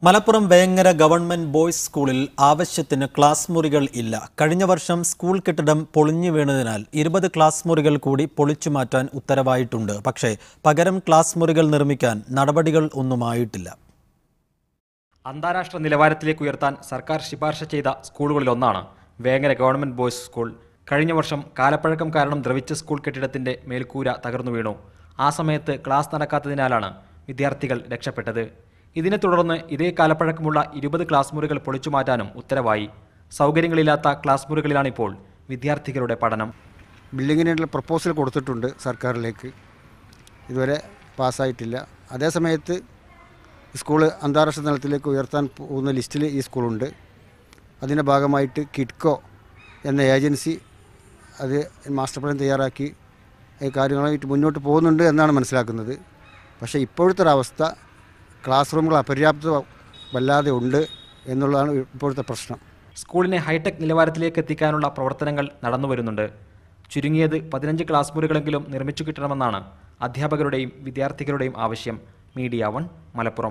Malappuram Vengara government boys സ്കൂളിൽ ആവശ്യത്തിന് class മുറികൾ ഇല്ല. കഴിഞ്ഞ വർഷം സ്കൂൾ കെട്ടിടം പൊളിഞ്ഞു വീണതിനാൽ 20 ക്ലാസ് മുറികൾ കൂടി പൊളിച്ചു മാറ്റാൻ ഉത്തരവായിട്ടുണ്ട്. പക്ഷേ പകരം ക്ലാസ് മുറികൾ നിർമ്മിക്കാൻ നടപടികൾ ഒന്നുമായിട്ടില്ല. അന്താരാഷ്ട്ര നിലവാരത്തിലേക്ക് ഉയർത്താൻ സർക്കാർ ശുപാർശ ചെയ്ത സ്കൂളുകളിലൊന്നാണ് വേങ്ങര ഗവൺമെന്റ് ബോയ്സ് സ്കൂൾ. കഴിഞ്ഞ വർഷം കാലപ്പഴക്കം കാരണം ദ്രവിച്ച സ്കൂൾ കെട്ടിടത്തിന്റെ മേൽക്കൂര തകർന്നു വീണു. ആ സമയത്ത് ക്ലാസ് നടക്കാത്തതിനാലാണ് വിദ്യാർത്ഥികൾ രക്ഷപ്പെട്ടത്. ഇതിനെ തുടർന്ന് ഇതേ കാലപ്പഴക്കമുള്ള 20 ക്ലാസ് മുറികൾ പൊളിച്ചു മാറ്റാനും ഉത്തരവായി. സൗകര്യങ്ങളില്ലാത്ത ക്ലാസ് മുറികളിലാണിപ്പോൾ വിദ്യാർത്ഥികളുടെ പഠനം. ബിൽഡിങ്ങിനുള്ള പ്രപ്പോസൽ കൊടുത്തിട്ടുണ്ട് സർക്കാരിലേക്ക്, ഇതുവരെ പാസ്സായിട്ടില്ല. അതേസമയത്ത് സ്കൂൾ അന്താരാഷ്ട്ര തലത്തിലേക്ക് ഉയർത്താൻ പോകുന്ന ലിസ്റ്റിൽ ഈ സ്കൂളുണ്ട്. അതിൻ്റെ ഭാഗമായിട്ട് കിഡ്കോ എന്ന ഏജൻസി അത് മാസ്റ്റർ പ്ലാൻ തയ്യാറാക്കി കാര്യങ്ങളായിട്ട് മുന്നോട്ട് പോകുന്നുണ്ട് എന്നാണ് മനസ്സിലാക്കുന്നത്. പക്ഷേ ഇപ്പോഴത്തെ ഒരവസ്ഥ ക്ലാസ് റൂമുകൾ അപര്യാപ്തത വല്ലാതെ ഉണ്ട് എന്നുള്ളതാണ് ഇപ്പോഴത്തെ പ്രശ്നം. സ്കൂളിനെ ഹൈടെക് നിലവാരത്തിലേക്ക് എത്തിക്കാനുള്ള പ്രവർത്തനങ്ങൾ നടന്നു വരുന്നുണ്ട്. ചുരുങ്ങിയത് 15 ക്ലാസ് മുറികളെങ്കിലും നിർമ്മിച്ചു കിട്ടണമെന്നാണ് അധ്യാപകരുടെയും വിദ്യാർത്ഥികളുടെയും ആവശ്യം. മീഡിയ 1 മലപ്പുറം.